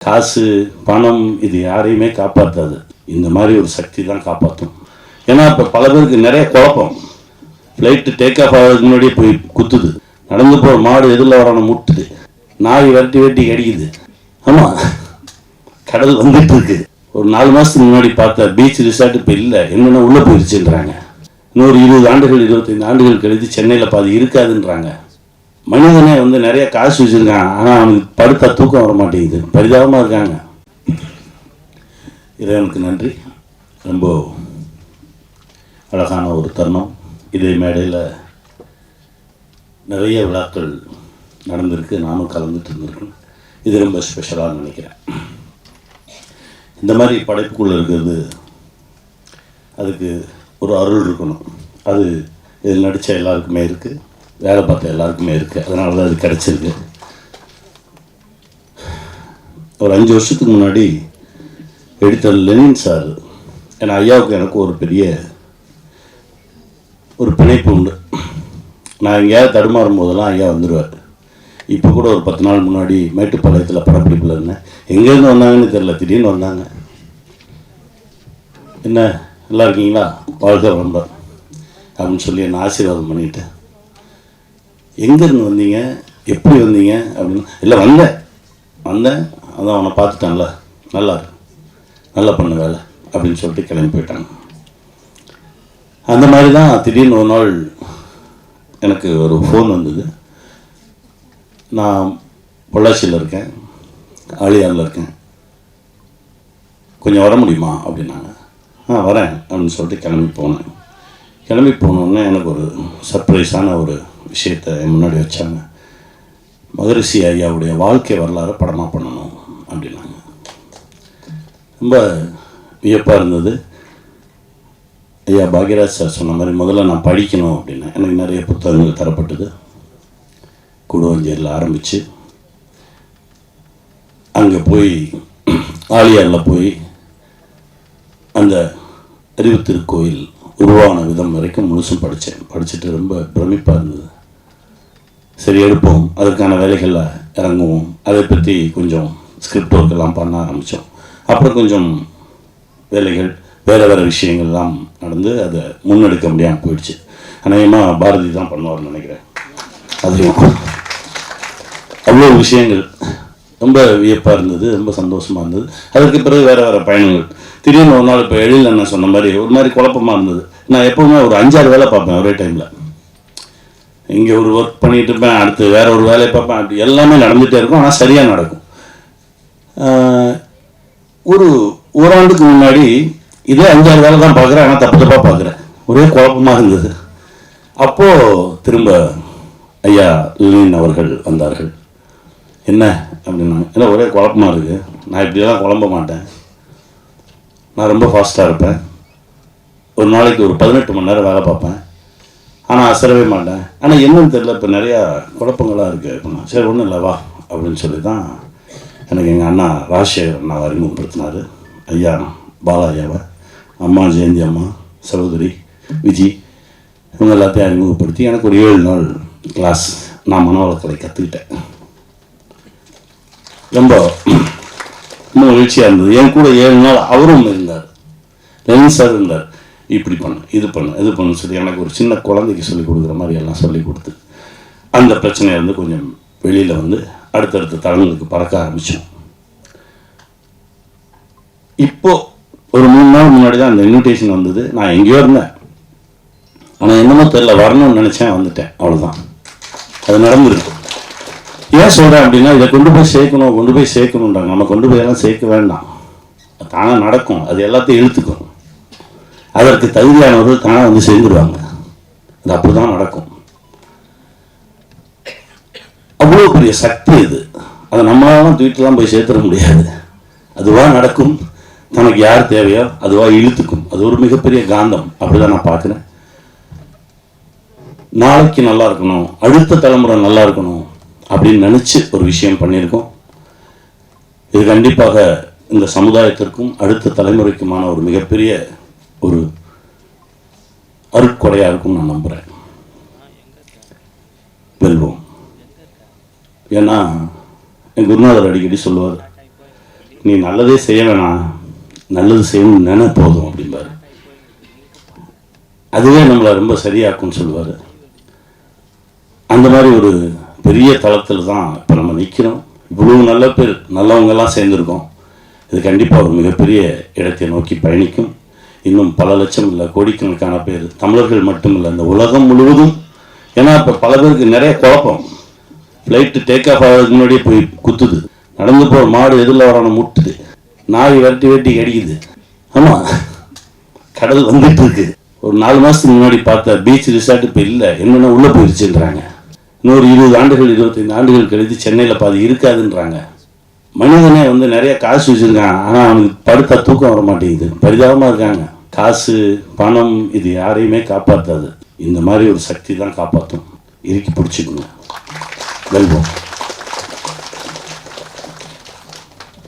காசு பணம் இது யாரையுமே காப்பாற்றாது. இந்த மாதிரி ஒரு சக்தி தான் காப்பாற்றும். ஏன்னா இப்போ பல பேருக்கு நிறைய குழப்பம். ஃப்ளைட்டு டேக் ஆஃப் ஆகிறதுக்கு முன்னாடியே போய் குத்துது, நடந்து போகிற மாடு எதில் வரணும் முட்டுது, நாய் வெட்டி கடிக்குது. ஆமாம், கடல் வந்துட்டு இருக்கு. ஒரு 4 மாதத்துக்கு முன்னாடி பார்த்த பீச் ரிசார்ட் இப்போ இல்லை, என்னென்ன உள்ளே போயிடுச்சுன்றாங்க. இன்னொரு 20 ஆண்டுகள் 25 ஆண்டுகள் கழித்து சென்னையில் பாதி இருக்காதுன்றாங்க. மனிதனே நிறைய காசு வச்சுருக்கான், ஆனால் அவனுக்கு படுத்தா தூக்கம் வர மாட்டேங்குது, பரிதாபமாக இருக்காங்க. இறைவனுக்கு நன்றி. ரொம்ப அழகான ஒரு தருணம். இதே மேடையில் நிறைய விழாக்கள் நடந்திருக்கு, நானும் கலந்துட்டு இருந்திருக்கேன். இது ரொம்ப ஸ்பெஷலாக நினைக்கிறேன். இந்த மாதிரி படைப்புக்குள்ளே இருக்கிறது, அதுக்கு ஒரு அருள் இருக்கணும். அது இதில் நடித்த எல்லாருக்குமே இருக்குது, வேலை பார்த்த எல்லாருக்குமே இருக்குது. அதனால தான் அது கிடச்சிருக்கு. ஒரு 5 வருஷத்துக்கு முன்னாடி எடிட்டர் லெனின் சார், ஏன்னா ஐயாவுக்கு எனக்கு ஒரு பெரிய ஒரு பிணைப்பு உண்டு. நான் எங்கேயாவது தடுமாறும் போதெல்லாம் ஐயா வந்துடுவார். இப்போ கூட ஒரு 10 நாள் முன்னாடி மேட்டுப்பாளையத்தில் படப்பிடிப்பில் இருந்தேன். எங்கேருந்து வந்தாங்கன்னு தெரில, திடீர்னு வந்தாங்க. என்ன நல்லா இருக்கீங்களா, வாழ்க வளம்பரம் அப்படின்னு சொல்லி என்னை ஆசீர்வாதம் பண்ணிவிட்டு, எங்கேருந்து வந்தீங்க, எப்படி வந்தீங்க அப்படின்னு. இல்லை வந்தேன் அதான் அவனை பார்த்துட்டான்ல, நல்லா பண்ண வேலை அப்படின்னு சொல்லிட்டு கிளம்பி போயிட்டாங்க. அந்த மாதிரி தான் திடீர்னு ஒரு நாள் எனக்கு ஒரு ஃபோன் வந்தது. நான் பொள்ளாச்சியில் இருக்கேன், ஆழியாரில் இருக்கேன், கொஞ்சம் வர முடியுமா அப்படின்னாங்க. வரேன் அப்படின்னு சொல்லிட்டு கிளம்பி போனோடனே எனக்கு ஒரு சர்ப்ரைஸான ஒரு விஷயத்தை முன்னாடி வச்சாங்க. மகரிஷி ஐயாவுடைய வாழ்க்கை வரலாறு படமாக பண்ணணும் அப்படின்னாங்க. ரொம்ப வியப்பாக இருந்தது. ஐயா பாக்யராஜ் சார் சொன்ன மாதிரி முதல்ல நான் படிக்கணும் அப்படின்னா எனக்கு நிறைய புத்தகங்கள் தரப்பட்டது. கூடுவஞ்சேரியில் ஆரம்பித்து அங்கே போய் ஆழியாரில் போய் அந்த அறிவு திருக்கோயில் உருவான விதம் வரைக்கும் முழுசும் படிச்சுட்டு ரொம்ப பிரமிப்பாக இருந்தது. சரி எடுப்போம், அதற்கான வேலைகளில் இறங்குவோம், அதை பற்றி கொஞ்சம் ஸ்கிரிப்ட் ஒர்க் எல்லாம் பண்ண ஆரம்பித்தோம். அப்புறம் கொஞ்சம் வேலைகள் வேறு விஷயங்கள்லாம் நடந்து அதை முன்னெடுக்க முடியாமல் போயிடுச்சு. அநேகமாக பாரதி தான் பண்ணுவார்னு நினைக்கிறேன். அதுலேயும் அவ்வளோ விஷயங்கள் ரொம்ப வியப்பாக இருந்தது, ரொம்ப சந்தோஷமாக இருந்தது. அதற்கு பிறகு வேறு பயணங்கள். திடீர்னு ஒரு நாள் இப்போ எழில் என்ன சொன்ன மாதிரி ஒரு மாதிரி குழப்பமாக இருந்தது. நான் எப்போவுமே ஒரு 5-6 வேலை பார்ப்பேன் ஒரே டைமில். இங்கே ஒரு ஒர்க் பண்ணிகிட்டு இருப்பேன், அடுத்து வேறு ஒரு வேலையை பார்ப்பேன், அப்படி எல்லாமே நடந்துகிட்டே இருக்கும். ஆனால் சரியாக நடக்கும். ஒரு ஓராண்டுக்கு முன்னாடி இதே 5-6 வேலை தான் பார்க்குறேன், ஆனால் தப்பாக பார்க்குறேன். ஒரே குழப்பமாக இருந்தது. அப்போது திரும்ப ஐயா லெனின் அவர்கள் வந்தார்கள். என்ன அப்படின்னாங்க. ஏன்னா ஒரே குழப்பமாக இருக்குது, நான் இப்படியெல்லாம் குழம்ப மாட்டேன், நான் ரொம்ப ஃபாஸ்ட்டாக இருப்பேன், ஒரு நாளைக்கு ஒரு 18 மணி நேரம் வேலை பார்ப்பேன், ஆனால் அசரவே மாட்டேன். ஆனால் என்னன்னு தெரியல, இப்போ நிறையா குழப்பங்களாக இருக்குது அப்படின்னா. சரி ஒன்றும் இல்லை வா அப்படின்னு சொல்லி தான் எனக்கு எங்கள் அண்ணா ராஜசேகர் அண்ணாவை அறிமுகப்படுத்தினார். ஐயா பாலா ஐயாவை, அம்மா ஜெயந்தி அம்மா, சகோதரி விஜி, இவங்க எல்லாத்தையும் அறிமுகப்படுத்தி எனக்கு ஒரு 7 நாள் கிளாஸ் நான் மனவளக்கலை கற்றுக்கிட்டேன். ரொம்ப மகிழ்ச்சியாக இருந்தது. என் கூட 7 நாள் அவரும் இருந்தார், லெனின் சார் இருந்தார். இப்படி பண்ணு, இது பண்ணு சொல்லி எனக்கு ஒரு சின்ன குழந்தைக்கு சொல்லிக் கொடுக்குற மாதிரி எல்லாம் சொல்லி கொடுத்து அந்த பிரச்சனையிலேருந்து கொஞ்சம் வெளியில் வந்து அடுத்தடுத்த தளங்களுக்கு பறக்க ஆரம்பித்தோம். இப்போது ஒரு 3 நாள் முன்னாடி தான் அந்த இன்விடேஷன் வந்தது. நான் எங்கேயோ இருந்தேன், ஆனால் என்னமோ தெரியல, வரணும்னு நினச்சேன், வந்துட்டேன், அவ்வளோதான். அது நடந்துருக்கு. ஏன் சொல்கிறேன் அப்படின்னா, இதை கொண்டு போய் சேர்க்கணுன்றாங்க. நம்ம கொண்டு போய் எல்லாம் சேர்க்க வேண்டாம், தானாக நடக்கும். அது எல்லாத்தையும் இழுத்துக்கும். அதற்கு தகுதியானவர்கள் தானாக வந்து சேர்ந்துருவாங்க. அது அப்படி தான் நடக்கும். அவ்வளோ பெரிய சக்தி இது. அதை நம்மளால தூக்கிட்டுலாம் போய் சேர்த்துட முடியாது. அதுவாக நடக்கும். தனக்கு யார் தேவையோ அதுவாக இழுத்துக்கும். அது ஒரு மிகப்பெரிய காந்தம். அப்படிதான் நான் பார்க்குறேன். நாளைக்கு நல்லா இருக்கணும், அடுத்த தலைமுறை நல்லா இருக்கணும் அப்படின்னு நினச்சி ஒரு விஷயம் பண்ணியிருக்கோம். இது கண்டிப்பாக இந்த சமுதாயத்திற்கும் அடுத்த தலைமுறைக்குமான ஒரு மிகப்பெரிய ஒரு அருட்கொடையாக இருக்கும் நான் நம்புகிறேன். வெல்வோம். ஏன்னா என் குருநாதர் அடிக்கடி சொல்லுவார், நீ நல்லதே செய்ய வேணாம், நல்லது செய்யணும்னு நினை போதும் அப்படிம்பாரு. அதுவே நம்மளை ரொம்ப சரியாக்கும்னு சொல்லுவார். அந்த மாதிரி ஒரு பெரிய தளத்தில் தான் இப்போ நம்ம நிற்கிறோம். இவ்வளவு நல்ல பேர் நல்லவங்கெல்லாம் சேர்ந்துருக்கோம். இது கண்டிப்பாக ஒரு மிகப்பெரிய இடத்தை நோக்கி பயணிக்கும். இன்னும் பல லட்சம் இல்லை, கோடிக்கணக்கான பேர், தமிழர்கள் மட்டும் இல்லை, இந்த உலகம் முழுவதும். ஏன்னா இப்போ பல பேருக்கு நிறைய குழப்பம். ஃப்ளைட்டு டேக் ஆஃப் ஆகிறதுக்கு முன்னாடியே போய் குத்துது, நடந்து போகிற மாடு எதில் வரணும் முட்டுது, நாய் வெட்டி கடிக்குது. ஆமாம், கடல் வந்துட்டு இருக்கு. ஒரு 4 மாதத்துக்கு முன்னாடி பார்த்த பீச் ரிசார்ட் இப்போ இல்லை, என்னென்ன உள்ளே போயிடுச்சுன்றாங்க. இன்னொரு 20 ஆண்டுகள் 25 ஆண்டுகள் கழித்து சென்னையில் பாதி இருக்காதுன்றாங்க. மனிதனே நிறைய காசு வச்சுருக்கான், ஆனால் அவனுக்கு படுத்தா தூக்கம் வர மாட்டேங்குது, பரிதாபமாக இருக்காங்க. காசு பணம் இது யாரையுமே காப்பாற்றாது. இந்த மாதிரி ஒரு சக்தி தான் காப்பாற்றும். இறுக்கி பிடிச்சிக்கோங்க. வெல்வோம்.